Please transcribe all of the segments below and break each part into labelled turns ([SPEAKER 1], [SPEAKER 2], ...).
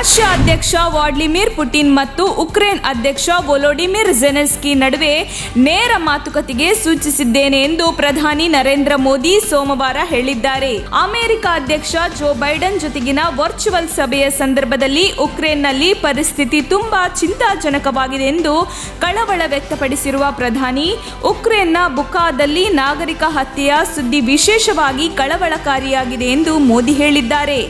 [SPEAKER 1] Russia ಅಧ್ಯಕ್ಷ Vladimir Putin ಮತ್ತು Ukraine ಅಧ್ಯಕ್ಷ ವೊಲೋಡಿಮಿರ್ ಝೆಲೆನ್ಸ್ಕಿ ನಡುವೆ ನೇರ ಮಾತುಕತೆಗೆ ಸೂಚಿಸಿದ್ದೇನೆ ಎಂದು ಪ್ರಧಾನಿ ನರೇಂದ್ರ ಮೋದಿ ಸೋಮವಾರ ಹೇಳಿದ್ದಾರೆ. ಅಮೆರಿಕ ಅಧ್ಯಕ್ಷ ಜೋ ಬೈಡನ್ ಜೊತೆಗಿನ ವರ್ಚುವಲ್ ಸಭೆಯ ಸಂದರ್ಭದಲ್ಲಿ ಉಕ್ರೇನ್ನಲ್ಲಿ ಪರಿಸ್ಥಿತಿ ತುಂಬಾ ಚಿಂತಾಜನಕವಾಗಿದೆ ಎಂದು ಕಳವಳ ವ್ಯಕ್ತಪಡಿಸಿರುವ ಪ್ರಧಾನಿ, ಉಕ್ರೇನ್ನ ಬುಕಾದಲ್ಲಿ ನಾಗರಿಕ ಹತ್ಯೆಯ ಸುದ್ದಿ ವಿಶೇಷವಾಗಿ ಕಳವಳಕಾರಿಯಾಗಿದೆ ಎಂದು ಮೋದಿ ಹೇಳಿದ್ದಾರೆ.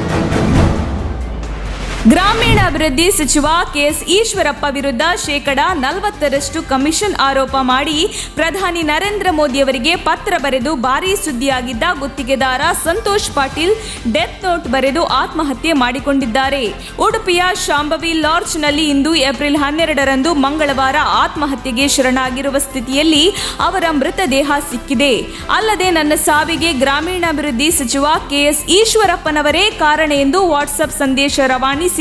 [SPEAKER 1] ಗ್ರಾಮೀಣಾಭಿವೃದ್ಧಿ ಸಚಿವ ಕೆಎಸ್ ಈಶ್ವರಪ್ಪ ವಿರುದ್ಧ 40% ಕಮಿಷನ್ ಆರೋಪ ಮಾಡಿ ಪ್ರಧಾನಿ ನರೇಂದ್ರ ಮೋದಿ ಅವರಿಗೆ ಪತ್ರ ಬರೆದು ಭಾರೀ ಸುದ್ದಿಯಾಗಿದ್ದ ಗುತ್ತಿಗೆದಾರ ಸಂತೋಷ್ ಪಾಟೀಲ್ ಡೆತ್ ನೋಟ್ ಬರೆದು ಆತ್ಮಹತ್ಯೆ ಮಾಡಿಕೊಂಡಿದ್ದಾರೆ. ಉಡುಪಿಯ ಶಾಂಭವಿ ಲಾಡ್ಜ್ನಲ್ಲಿ ಇಂದು ಏಪ್ರಿಲ್ 12ರಂದು ಮಂಗಳವಾರ ಆತ್ಮಹತ್ಯೆಗೆ ಶರಣಾಗಿರುವ ಸ್ಥಿತಿಯಲ್ಲಿ ಅವರ ಮೃತದೇಹ ಸಿಕ್ಕಿದೆ. ಅಲ್ಲದೆ ನನ್ನ ಸಾವಿಗೆ ಗ್ರಾಮೀಣಾಭಿವೃದ್ಧಿ ಸಚಿವ ಕೆಎಸ್ ಈಶ್ವರಪ್ಪನವರೇ ಕಾರಣ ಎಂದು ವಾಟ್ಸ್ಆಪ್ ಸಂದೇಶ ರವಾನಿಸಿ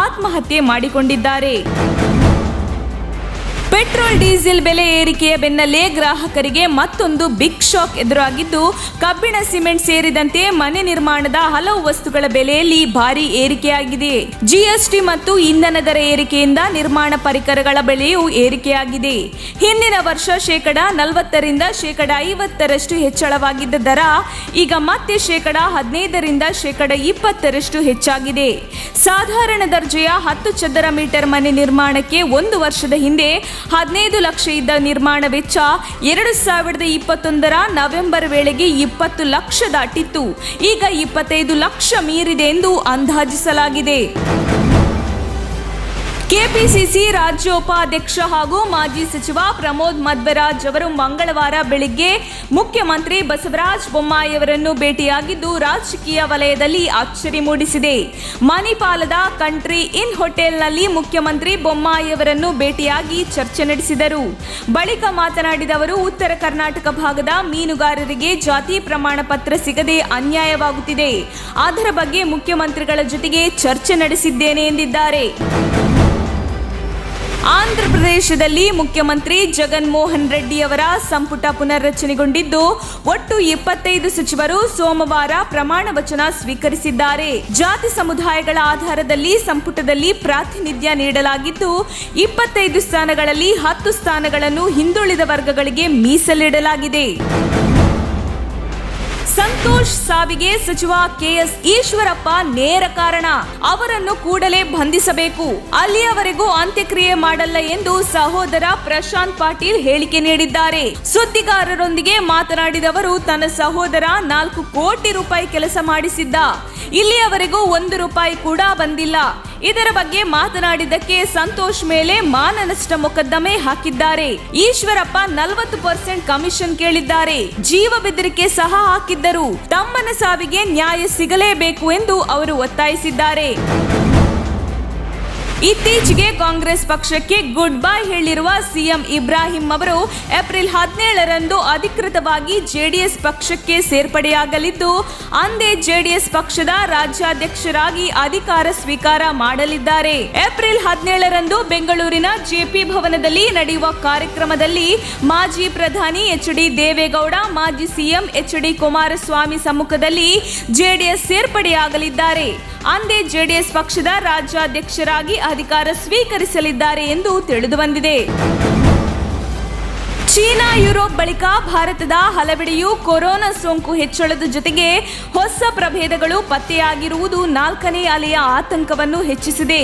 [SPEAKER 1] ಆತ್ಮಹತ್ಯೆ ಮಾಡಿಕೊಂಡಿದ್ದಾರೆ. ಪೆಟ್ರೋಲ್ ಡೀಸೆಲ್ ಬೆಲೆ ಏರಿಕೆಯ ಬೆನ್ನಲ್ಲೇ ಗ್ರಾಹಕರಿಗೆ ಮತ್ತೊಂದು ಬಿಗ್ ಶಾಕ್ ಎದುರಾಗಿದ್ದು, ಕಬ್ಬಿಣ, ಸಿಮೆಂಟ್ ಸೇರಿದಂತೆ ಮನೆ ನಿರ್ಮಾಣದ ಹಲವು ವಸ್ತುಗಳ ಬೆಲೆಯಲ್ಲಿ ಭಾರೀ ಏರಿಕೆಯಾಗಿದೆ. ಜಿಎಸ್ಟಿ ಮತ್ತು ಇಂಧನ ದರ ಏರಿಕೆಯಿಂದ ನಿರ್ಮಾಣ ಪರಿಕರಗಳ ಬೆಲೆಯೂ ಏರಿಕೆಯಾಗಿದೆ. ಹಿಂದಿನ ವರ್ಷ 40% 50% ಹೆಚ್ಚಳವಾಗಿದ್ದ ದರ ಈಗ ಮತ್ತೆ 15% 20% ಹೆಚ್ಚಾಗಿದೆ. ಸಾಧಾರಣ ದರ್ಜೆಯ 10 ಚದರ ಮೀಟರ್ ಮನೆ ನಿರ್ಮಾಣಕ್ಕೆ 1 ವರ್ಷದ ಹಿಂದೆ 15 ಲಕ್ಷ ಇದ್ದ ನಿರ್ಮಾಣ ವೆಚ್ಚ 2021ರ ನವೆಂಬರ್ ವೇಳೆಗೆ 20 ಲಕ್ಷ ದಾಟಿತ್ತು. ಈಗ 25 ಲಕ್ಷ ಮೀರಿದೆ ಎಂದು ಅಂದಾಜಿಸಲಾಗಿದೆ. ಕೆಪಿಸಿಸಿ ರಾಜ್ಯ ಉಪಾಧ್ಯಕ್ಷ ಹಾಗೂ ಮಾಜಿ ಸಚಿವ ಪ್ರಮೋದ್ ಮಧ್ವರಾಜ್ ಅವರು ಮಂಗಳವಾರ ಬೆಳಿಗ್ಗೆ ಮುಖ್ಯಮಂತ್ರಿ ಬಸವರಾಜ ಬೊಮ್ಮಾಯಿ ಅವರನ್ನು ಭೇಟಿಯಾಗಿದ್ದು ರಾಜಕೀಯ ವಲಯದಲ್ಲಿ ಅಚ್ಚರಿ ಮೂಡಿಸಿದೆ. ಮಣಿಪಾಲದ ಕಂಟ್ರಿ ಇನ್ ಹೋಟೆಲ್ನಲ್ಲಿ ಮುಖ್ಯಮಂತ್ರಿ ಬೊಮ್ಮಾಯಿ ಅವರನ್ನು ಭೇಟಿಯಾಗಿ ಚರ್ಚೆ ನಡೆಸಿದರು. ಬಳಿಕ ಮಾತನಾಡಿದ ಅವರು, ಉತ್ತರ ಕರ್ನಾಟಕ ಭಾಗದ ಮೀನುಗಾರರಿಗೆ ಜಾತಿ ಪ್ರಮಾಣ ಪತ್ರ ಸಿಗದೆ ಅನ್ಯಾಯವಾಗುತ್ತಿದೆ. ಅದರ ಬಗ್ಗೆ ಮುಖ್ಯಮಂತ್ರಿಗಳ ಜೊತೆಗೆ ಚರ್ಚೆ ನಡೆಸಿದ್ದೇನೆ ಎಂದಿದ್ದಾರೆ. ಆಂಧ್ರಪ್ರದೇಶದಲ್ಲಿ ಮುಖ್ಯಮಂತ್ರಿ ಜಗನ್ ಮೋಹನ್ ರೆಡ್ಡಿ ಅವರ ಸಂಪುಟ ಪುನರ್ರಚನೆಗೊಂಡಿದ್ದು, ಒಟ್ಟು 25 ಸಚಿವರು ಸೋಮವಾರ ಪ್ರಮಾಣ ವಚನ ಸ್ವೀಕರಿಸಿದ್ದಾರೆ. ಜಾತಿ ಸಮುದಾಯಗಳ ಆಧಾರದಲ್ಲಿ ಸಂಪುಟದಲ್ಲಿ ಪ್ರಾತಿನಿಧ್ಯ ನೀಡಲಾಗಿದ್ದು, 25 ಸ್ಥಾನಗಳಲ್ಲಿ 10 ಸ್ಥಾನಗಳನ್ನು ಹಿಂದುಳಿದ ವರ್ಗಗಳಿಗೆ ಮೀಸಲಿಡಲಾಗಿದೆ. ಸಂತೋಷ್ ಸಾವಿಗೆ ಸಚಿವ ಕೆಎಸ್ ಈಶ್ವರಪ್ಪ ನೇರ ಕಾರಣ, ಅವರನ್ನು ಕೂಡಲೇ ಬಂಧಿಸಬೇಕು, ಅಲ್ಲಿಯವರೆಗೂ ಅಂತ್ಯಕ್ರಿಯೆ ಮಾಡಲ್ಲ ಎಂದು ಸಹೋದರ ಪ್ರಶಾಂತ್ ಪಾಟೀಲ್ ಹೇಳಿಕೆ ನೀಡಿದ್ದಾರೆ. ಸುದ್ದಿಗಾರರೊಂದಿಗೆ ಮಾತನಾಡಿದ ಅವರು, ತನ್ನ ಸಹೋದರ 4 ಕೋಟಿ ರೂಪಾಯಿ ಕೆಲಸ ಮಾಡಿಸಿದ್ದ, ಇಲ್ಲಿಯವರೆಗೂ 1 ರೂಪಾಯಿ ಕೂಡ ಬಂದಿಲ್ಲ. ಇದರ ಬಗ್ಗೆ ಮಾತನಾಡಿದ್ದಕ್ಕೆ ಸಂತೋಷ್ ಮೇಲೆ ಮಾನನಷ್ಟ ಮೊಕದ್ದಮೆ ಹಾಕಿದ್ದಾರೆ. ಈಶ್ವರಪ್ಪ 40% ಕಮಿಷನ್ ಕೇಳಿದ್ದಾರೆ. ಜೀವ ಬೆದರಿಕೆ ಸಹ ಹಾಕಿದ್ದರು. ತಮ್ಮನ ಸಾವಿಗೆ ನ್ಯಾಯ ಸಿಗಲೇಬೇಕು ಎಂದು ಅವರು ಒತ್ತಾಯಿಸಿದ್ದಾರೆ. ಇತ್ತೀಚೆಗೆ ಕಾಂಗ್ರೆಸ್ ಪಕ್ಷಕ್ಕೆ ಗುಡ್ ಬೈ ಹೇಳಿರುವ ಸಿಎಂ ಇಬ್ರಾಹಿಂ ಅವರು ಏಪ್ರಿಲ್ 17ರಂದು ಅಧಿಕೃತವಾಗಿ ಜೆಡಿಎಸ್ ಪಕ್ಷಕ್ಕೆ ಸೇರ್ಪಡೆಯಾಗಲಿದ್ದು, ಅಂದೇ ಜೆಡಿಎಸ್ ಪಕ್ಷದ ರಾಜ್ಯಾಧ್ಯಕ್ಷರಾಗಿ ಅಧಿಕಾರ ಸ್ವೀಕಾರ ಮಾಡಲಿದ್ದಾರೆ. ಏಪ್ರಿಲ್ 17ರಂದು ಬೆಂಗಳೂರಿನ ಜೆಪಿ ಭವನದಲ್ಲಿ ನಡೆಯುವ ಕಾರ್ಯಕ್ರಮದಲ್ಲಿ ಮಾಜಿ ಪ್ರಧಾನಿ ಎಚ್.ಡಿ. ದೇವೇಗೌಡ, ಮಾಜಿ ಸಿಎಂ ಎಚ್.ಡಿ. ಕುಮಾರಸ್ವಾಮಿ ಸಮ್ಮುಖದಲ್ಲಿ ಜೆಡಿಎಸ್ ಸೇರ್ಪಡೆಯಾಗಲಿದ್ದಾರೆ. ಅಂದೇ ಜೆಡಿಎಸ್ ಪಕ್ಷದ ರಾಜ್ಯಾಧ್ಯಕ್ಷರಾಗಿ ಅಧಿಕಾರ ಸ್ವೀಕರಿಸಲಿದ್ದಾರೆ ಎಂದು ತಿಳಿದುಬಂದಿದೆ. ಚೀನಾ, ಯುರೋಪ್ ಬಳಿಕ ಭಾರತದ ಹಲವೆಡೆಯೂ ಕೊರೋನಾ ಸೋಂಕು ಹೆಚ್ಚಳದ ಜೊತೆಗೆ ಹೊಸ ಪ್ರಭೇದಗಳು ಪತ್ತೆಯಾಗಿರುವುದು 4ನೇ ಅಲೆಯ ಆತಂಕವನ್ನು ಹೆಚ್ಚಿಸಿದೆ.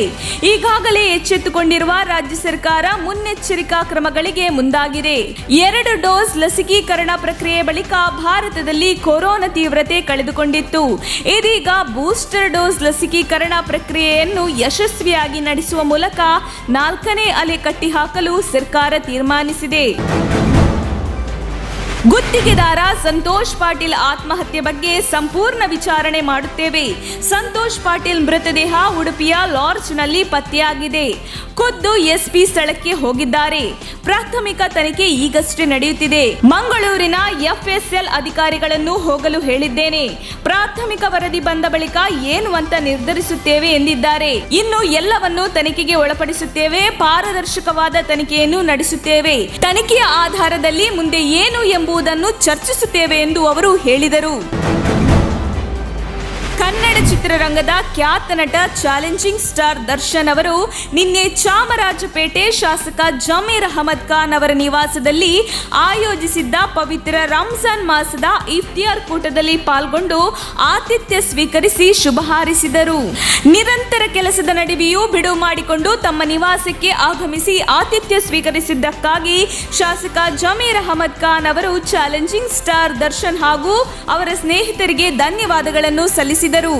[SPEAKER 1] ಈಗಾಗಲೇ ಎಚ್ಚೆತ್ತುಕೊಂಡಿರುವ ರಾಜ್ಯ ಸರ್ಕಾರ ಮುನ್ನೆಚ್ಚರಿಕಾ ಕ್ರಮಗಳಿಗೆ ಮುಂದಾಗಿದೆ. 2 ಡೋಸ್ ಲಸಿಕೀಕರಣ ಪ್ರಕ್ರಿಯೆ ಬಳಿಕ ಭಾರತದಲ್ಲಿ ಕೊರೋನಾ ತೀವ್ರತೆ ಕಳೆದುಕೊಂಡಿತ್ತು. ಇದೀಗ ಬೂಸ್ಟರ್ ಡೋಸ್ ಲಸಿಕೀಕರಣ ಪ್ರಕ್ರಿಯೆಯನ್ನು ಯಶಸ್ವಿಯಾಗಿ ನಡೆಸುವ ಮೂಲಕ 4ನೇ ಅಲೆ ಕಟ್ಟಿಹಾಕಲು ಸರ್ಕಾರ ತೀರ್ಮಾನಿಸಿದೆ. ಗುತ್ತಿಗೆದಾರ ಸಂತೋಷ್ ಪಾಟೀಲ್ ಆತ್ಮಹತ್ಯೆ ಬಗ್ಗೆ ಸಂಪೂರ್ಣ ವಿಚಾರಣೆ ಮಾಡುತ್ತೇವೆ. ಸಂತೋಷ್ ಪಾಟೀಲ್ ಮೃತದೇಹ ಉಡುಪಿಯ ಲಾಡ್ಜ್ನಲ್ಲಿ ಪತ್ತೆಯಾಗಿದೆ. ಖುದ್ದು ಎಸ್ಪಿ ಸ್ಥಳಕ್ಕೆ ಹೋಗಿದ್ದಾರೆ. ಪ್ರಾಥಮಿಕ ತನಿಖೆ ಈಗಷ್ಟೇ ನಡೆಯುತ್ತಿದೆ. ಮಂಗಳೂರಿನ ಎಫ್ಎಸ್ಎಲ್ ಅಧಿಕಾರಿಗಳನ್ನು ಹೋಗಲು ಹೇಳಿದ್ದೇನೆ. ಪ್ರಾಥಮಿಕ ವರದಿ ಬಂದ ಬಳಿಕ ಏನು ಅಂತ ನಿರ್ಧರಿಸುತ್ತೇವೆ ಎಂದಿದ್ದಾರೆ. ಇನ್ನು ಎಲ್ಲವನ್ನೂ ತನಿಖೆಗೆ ಒಳಪಡಿಸುತ್ತೇವೆ. ಪಾರದರ್ಶಕವಾದ ತನಿಖೆಯನ್ನು ನಡೆಸುತ್ತೇವೆ. ತನಿಖೆಯ ಆಧಾರದಲ್ಲಿ ಮುಂದೆ ಏನು ಎಂಬುದನ್ನು ಚರ್ಚಿಸುತ್ತೇವೆ ಎಂದು ಅವರು ಹೇಳಿದರು. ಕನ್ನಡ ಚಿತ್ರರಂಗದ ಖ್ಯಾತ ನಟ ಚಾಲೆಂಜಿಂಗ್ ಸ್ಟಾರ್ ದರ್ಶನ್ ಅವರು ನಿನ್ನೆ ಚಾಮರಾಜಪೇಟೆ ಶಾಸಕ ಜಮೀರ್ ಅಹಮದ್ ಖಾನ್ ಅವರ ನಿವಾಸದಲ್ಲಿ ಆಯೋಜಿಸಿದ್ದ ಪವಿತ್ರ ರಂಜಾನ್ ಮಾಸದ ಇಫ್ತಿಯಾರ್ ಕೂಟದಲ್ಲಿ ಪಾಲ್ಗೊಂಡು ಆತಿಥ್ಯ ಸ್ವೀಕರಿಸಿ ಶುಭ ಹಾರೈಸಿದರು. ನಿರಂತರ ಕೆಲಸದ ನಡುವೆಯೂ ಬಿಡುವು ಮಾಡಿಕೊಂಡು ತಮ್ಮ ನಿವಾಸಕ್ಕೆ ಆಗಮಿಸಿ ಆತಿಥ್ಯ ಸ್ವೀಕರಿಸಿದ್ದಕ್ಕಾಗಿ ಶಾಸಕ ಜಮೀರ್ ಅಹಮದ್ ಖಾನ್ ಅವರು ಚಾಲೆಂಜಿಂಗ್ ಸ್ಟಾರ್ ದರ್ಶನ್ ಹಾಗೂ ಅವರ ಸ್ನೇಹಿತರಿಗೆ ಧನ್ಯವಾದಗಳನ್ನು ಸಲ್ಲಿಸಿದರು.